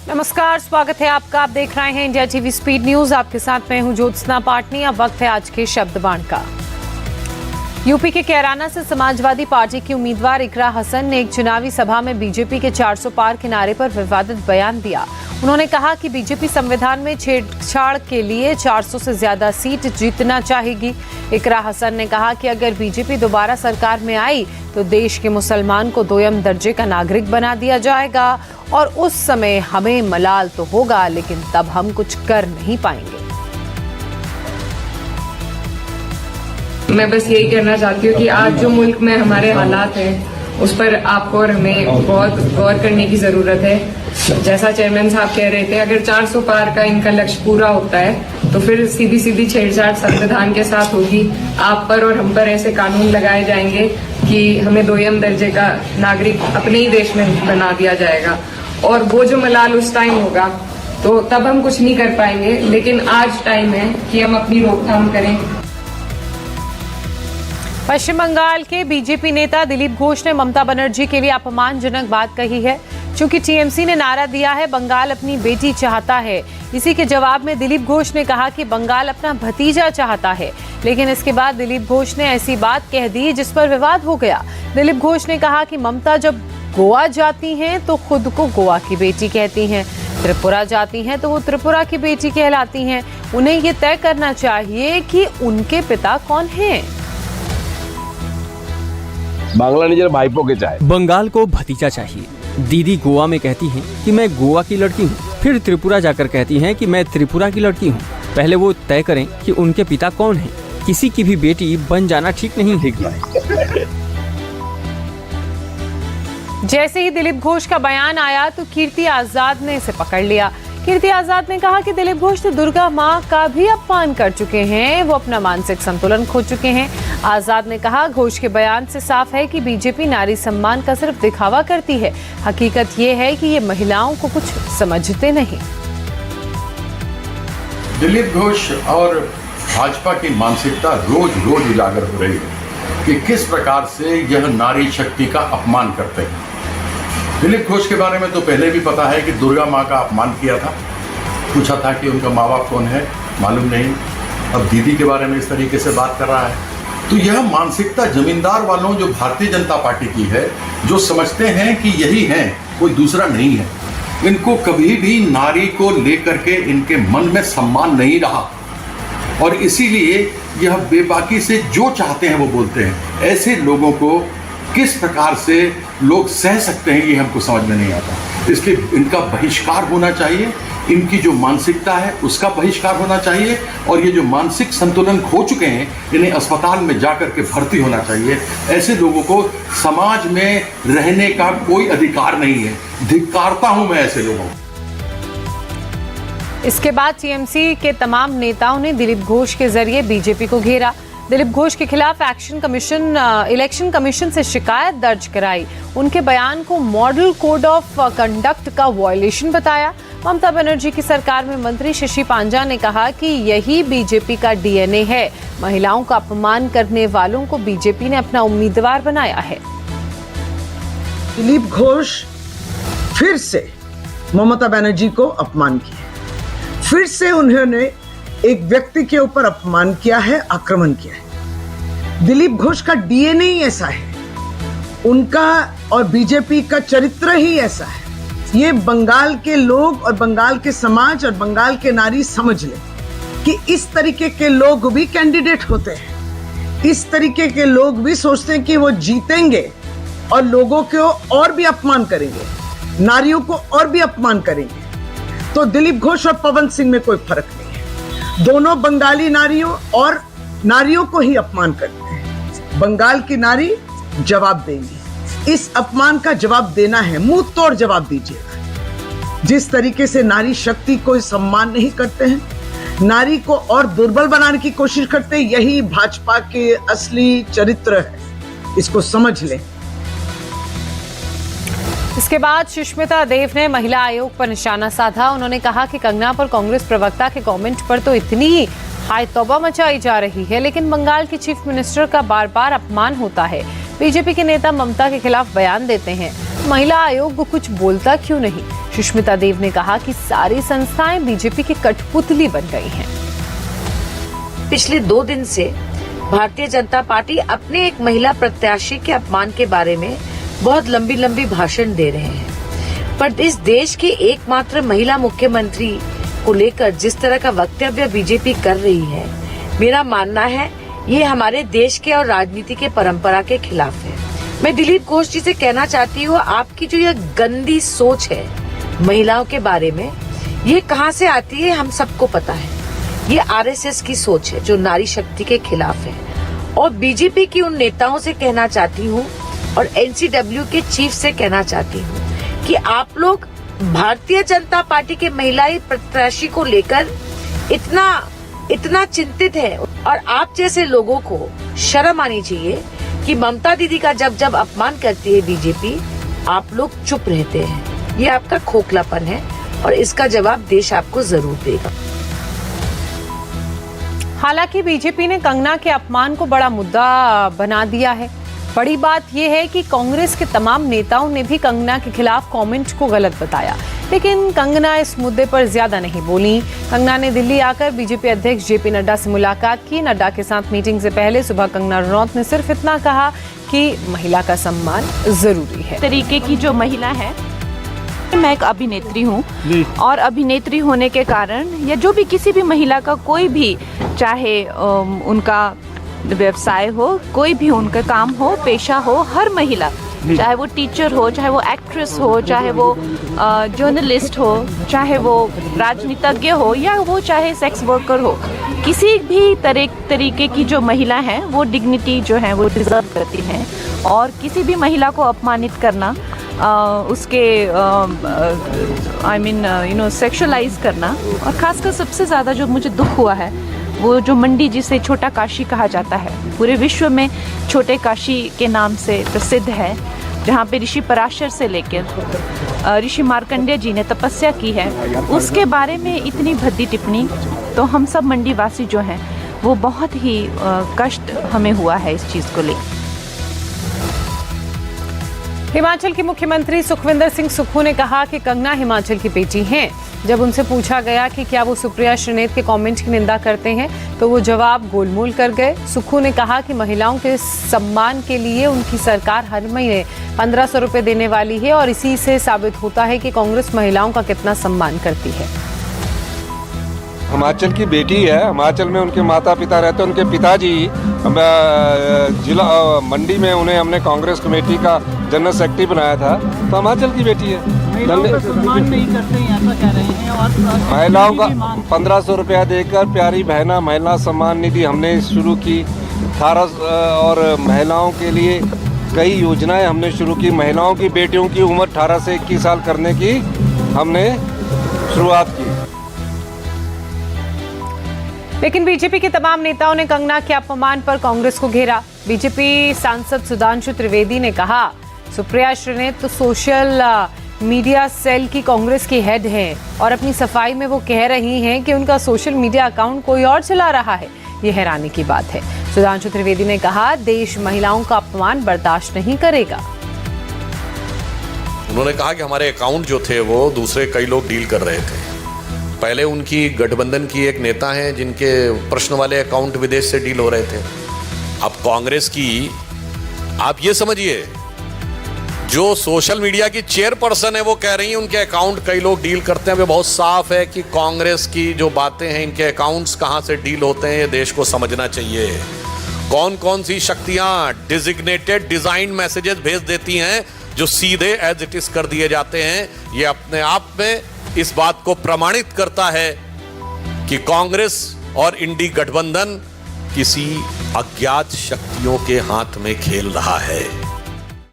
नमस्कार, स्वागत है आपका। आप देख रहे हैं इंडिया टीवी स्पीड न्यूज। आपके साथ मैं हूं ज्योत्सना पाटनी। अब वक्त है आज के शब्द बाण का। यूपी के कैराना से समाजवादी पार्टी की उम्मीदवार इकरा हसन ने एक चुनावी सभा में बीजेपी के 400 पार के नारे पर विवादित बयान दिया। उन्होंने कहा कि बीजेपी संविधान में छेड़छाड़ के लिए 400 से ज्यादा सीट जीतना चाहेगी। इकरा हसन ने कहा कि अगर बीजेपी दोबारा सरकार में आई तो देश के मुसलमान को दोयम दर्जे का नागरिक बना दिया जाएगा और उस समय हमें मलाल तो होगा, लेकिन तब हम कुछ कर नहीं पाएंगे। मैं बस यही कहना चाहती हूँ कि आज जो मुल्क में हमारे हालात हैं उस पर आपको और हमें बहुत गौर करने की जरूरत है। जैसा चेयरमैन साहब कह रहे थे, अगर 400 पार का इनका लक्ष्य पूरा होता है तो फिर सीधी सीधी छेड़छाड़ संविधान के साथ होगी। आप पर और हम पर ऐसे कानून लगाए जाएंगे कि हमें दोयम दर्जे का नागरिक अपने ही देश में बना दिया जाएगा और वो जो मलाल उस टाइम होगा तो तब हम कुछ नहीं कर पाएंगे। लेकिन आज टाइम है कि हम अपनी रोकथाम करें। पश्चिम बंगाल के बीजेपी नेता दिलीप घोष ने ममता बनर्जी के लिए अपमानजनक बात कही है। चूंकि टीएमसी ने नारा दिया है बंगाल अपनी बेटी चाहता है, इसी के जवाब में दिलीप घोष ने कहा कि बंगाल अपना भतीजा चाहता है। लेकिन इसके बाद दिलीप घोष ने ऐसी बात कह दी जिस पर विवाद हो गया। दिलीप घोष ने कहा कि ममता जब गोवा जाती हैं तो खुद को गोवा की बेटी कहती हैं, त्रिपुरा जाती हैं तो वो त्रिपुरा की बेटी कहलाती हैं। उन्हें ये तय करना चाहिए कि उनके पिता कौन हैं। बांग्ला निजर भाईपो के चाहे, बंगाल को भतीजा चाहिए। दीदी गोवा में कहती हैं कि मैं गोवा की लड़की हूँ, फिर त्रिपुरा जाकर कहती हैं कि मैं त्रिपुरा की लड़की हूँ। पहले वो तय करें कि उनके पिता कौन हैं। किसी की भी बेटी बन जाना ठीक नहीं है। जैसे ही दिलीप घोष का बयान आया तो कीर्ति आजाद ने इसे पकड़ लिया। कीर्ति आजाद ने कहा कि दिलीप घोष तो दुर्गा माँ का भी अपमान कर चुके हैं, वो अपना मानसिक संतुलन खो चुके हैं। आजाद ने कहा घोष के बयान से साफ है कि बीजेपी नारी सम्मान का सिर्फ दिखावा करती है। हकीकत ये है कि ये महिलाओं को कुछ समझते नहीं। दिलीप घोष और भाजपा की मानसिकता रोज रोज उजागर हो रही है कि किस प्रकार से यह नारी शक्ति का अपमान करते हैं। दिलीप घोष के बारे में तो पहले भी पता है कि दुर्गा माँ का अपमान किया था। पूछा था कि उनका माँ बाप कौन है, मालूम नहीं। अब दीदी के बारे में इस तरीके से बात कर रहा है। तो यह मानसिकता जमींदार वालों जो भारतीय जनता पार्टी की है, जो समझते हैं कि यही है, कोई दूसरा नहीं है। इनको कभी भी नारी को लेकर के इनके मन में सम्मान नहीं रहा और इसीलिए यह बेबाकी से जो चाहते हैं वो बोलते हैं। ऐसे लोगों को किस प्रकार से लोग सह सकते हैं ये हमको समझ में नहीं आता। इसलिए इनका बहिष्कार होना चाहिए। इनकी जो मानसिकता है उसका बहिष्कार होना चाहिए और ये जो मानसिक संतुलन खो चुके हैं इन्हें अस्पताल में जाकर के भर्ती होना चाहिए। ऐसे लोगों को समाज में रहने का कोई अधिकार नहीं है। धिक्कारता हूं मैं ऐसे लोगों को। इसके बाद टीएमसी के तमाम नेताओं ने दिलीप घोष के जरिए बीजेपी को घेरा। दिलीप घोष के खिलाफ इलेक्शन कमीशन से शिकायत दर्ज कराई। उनके बयान को मॉडल कोड ऑफ कंडक्ट का वायलेशन बताया। ममता बनर्जी की सरकार में मंत्री शशि पांजा ने कहा कि यही बीजेपी का डीएनए है। महिलाओं का अपमान करने वालों को बीजेपी ने अपना उम्मीदवार बनाया है। दिलीप घोष फिर से ममता बनर्जी को अपमान किया। फिर से उन्होंने एक व्यक्ति के ऊपर अपमान किया है, आक्रमण किया है। दिलीप घोष का डीएनए ही ऐसा है, उनका और बीजेपी का चरित्र ही ऐसा है। ये बंगाल के लोग और बंगाल के समाज और बंगाल के नारी समझ लें कि इस तरीके के लोग भी कैंडिडेट होते हैं। इस तरीके के लोग भी सोचते हैं कि वो जीतेंगे और लोगों को और भी अपमान करेंगे, नारियों को और भी अपमान करेंगे। तो दिलीप घोष और पवन सिंह में कोई फर्क नहीं है। दोनों बंगाली नारियों और नारियों को ही अपमान करते हैं। बंगाल की नारी जवाब देंगी। इस अपमान का जवाब देना है, मुंह तोड़ जवाब दीजिएगा। जिस तरीके से नारी शक्ति को सम्मान नहीं करते हैं, नारी को और दुर्बल बनाने की कोशिश करते हैं, यही भाजपा के असली चरित्र है। इसको समझ लें। इसके बाद सुष्मिता देव ने महिला आयोग पर निशाना साधा। उन्होंने कहा कि कंगना पर कांग्रेस प्रवक्ता के कमेंट पर तो इतनी हाय तौबा मचाई जा रही है, लेकिन बंगाल की चीफ मिनिस्टर का बार बार अपमान होता है। बीजेपी के नेता ममता के खिलाफ बयान देते हैं। महिला आयोग कुछ बोलता क्यों नहीं? सुष्मिता देव ने कहा कि सारी संस्थाएं बीजेपी की कठपुतली बन गई हैं। पिछले 2 दिन से भारतीय जनता पार्टी अपने एक महिला प्रत्याशी के अपमान के बारे में बहुत लंबी लंबी भाषण दे रहे हैं, पर इस देश की एकमात्र महिला मुख्यमंत्री को लेकर जिस तरह का वक्तव्य बीजेपी कर रही है, मेरा मानना है ये हमारे देश के और राजनीति के परंपरा के खिलाफ है। मैं दिलीप घोष जी से कहना चाहती हूँ, आपकी जो ये गंदी सोच है महिलाओं के बारे में, ये कहाँ से आती है हम सबको पता है। ये आरएसएस की सोच है जो नारी शक्ति के खिलाफ है। और बीजेपी की उन नेताओं से कहना चाहती हूँ और एनसीडब्ल्यू के चीफ से कहना चाहती हूँ कि आप लोग भारतीय जनता पार्टी के महिला प्रत्याशी को लेकर इतना चिंतित है, और आप जैसे लोगों को शर्म आनी चाहिए कि ममता दीदी का जब अपमान करती है बीजेपी, आप लोग चुप रहते हैं। ये आपका खोखलापन है और इसका जवाब देश आपको जरूर देगा। हालांकि बीजेपी ने कंगना के अपमान को बड़ा मुद्दा बना दिया है। बड़ी बात यह है कि कांग्रेस के तमाम नेताओं ने भी कंगना के खिलाफ कमेंट को गलत बताया, लेकिन कंगना इस मुद्दे पर ज्यादा नहीं बोली। कंगना ने दिल्ली आकर बीजेपी अध्यक्ष जेपी नड्डा से मुलाकात की। नड्डा के साथ मीटिंग से पहले सुबह कंगना रनौत ने सिर्फ इतना कहा कि महिला का सम्मान जरूरी है। तरीके की जो महिला है, मैं एक अभिनेत्री हूँ और अभिनेत्री होने के कारण या जो भी किसी भी महिला का कोई भी, चाहे उनका व्यवसाय हो, कोई भी उनका काम हो, पेशा हो, हर महिला, चाहे वो टीचर हो, चाहे वो एक्ट्रेस हो, चाहे वो जर्नलिस्ट हो, चाहे वो राजनीतिज्ञ हो, या वो चाहे सेक्स वर्कर हो, किसी भी तरीके की जो महिला है वो डिग्निटी जो है वो डिजर्व करती है। और किसी भी महिला को अपमानित करना, उसके सेक्सुअलाइज करना, और खासकर सबसे ज़्यादा जो मुझे दुख हुआ है वो जो मंडी जिसे छोटा काशी कहा जाता है, पूरे विश्व में छोटे काशी के नाम से प्रसिद्ध है, जहाँ पे ऋषि पराशर से लेकर ऋषि मार्कंडेय जी ने तपस्या की है, उसके बारे में इतनी भद्दी टिप्पणी, तो हम सब मंडी वासी जो हैं वो बहुत ही कष्ट हमें हुआ है इस चीज़ को लेकर। हिमाचल के मुख्यमंत्री सुखविंदर सिंह सुक्खू ने कहा कि कंगना हिमाचल की बेटी हैं। जब उनसे पूछा गया कि क्या वो सुप्रिया श्रीनेत के कमेंट की निंदा करते हैं, तो वो जवाब गोलमोल कर गए। सुक्खू ने कहा कि महिलाओं के सम्मान के लिए उनकी सरकार हर महीने 1500 रुपए देने वाली है, और इसी से साबित होता है कि कांग्रेस महिलाओं का कितना सम्मान करती है। हिमाचल की बेटी है, हिमाचल में उनके माता पिता रहते हैं, उनके पिताजी जिला मंडी में उन्हें हमने कांग्रेस कमेटी का जनरल सेक्रेटरी बनाया था, तो हिमाचल की बेटी है। सम्मान नहीं करते हैं ऐसा कह रहे हैं, और महिलाओं का 1500 रुपया देकर प्यारी बहना महिला सम्मान निधि हमने शुरू की। 18 और महिलाओं के लिए कई योजनाएं हमने शुरू की। महिलाओं की बेटियों की उम्र 18 से 21 साल करने की हमने शुरुआत की। लेकिन बीजेपी के तमाम नेताओं ने कंगना के अपमान पर कांग्रेस को घेरा। बीजेपी सांसद सुधांशु त्रिवेदी ने कहा, सुप्रिया श्रीनेत तो सोशल मीडिया सेल की कांग्रेस की हेड हैं, और अपनी सफाई में वो कह रही हैं कि उनका सोशल मीडिया अकाउंट कोई और चला रहा है। ये हैरानी की बात है। सुधांशु त्रिवेदी ने कहा, देश महिलाओं का अपमान बर्दाश्त नहीं करेगा। उन्होंने कहा कि हमारे अकाउंट जो थे वो दूसरे कई लोग डील कर रहे थे। पहले उनकी गठबंधन की एक नेता हैं जिनके प्रश्न वाले अकाउंट विदेश से डील हो रहे थे। अब कांग्रेस की आप ये समझिए, जो सोशल मीडिया की चेयरपर्सन है वो कह रही हैं उनके अकाउंट कई लोग डील करते हैं। वे बहुत साफ है कि कांग्रेस की जो बातें हैं, इनके अकाउंट्स कहां से डील होते हैं, ये देश को समझना चाहिए। कौन कौन सी शक्तियां डिजिग्नेटेड डिजाइन मैसेजेस भेज देती हैं जो सीधे एज इट इज कर दिए जाते हैं, ये अपने आप में इस बात को प्रमाणित करता है कि कांग्रेस और इंडी गठबंधन किसी अज्ञात शक्तियों के हाथ में खेल रहा है।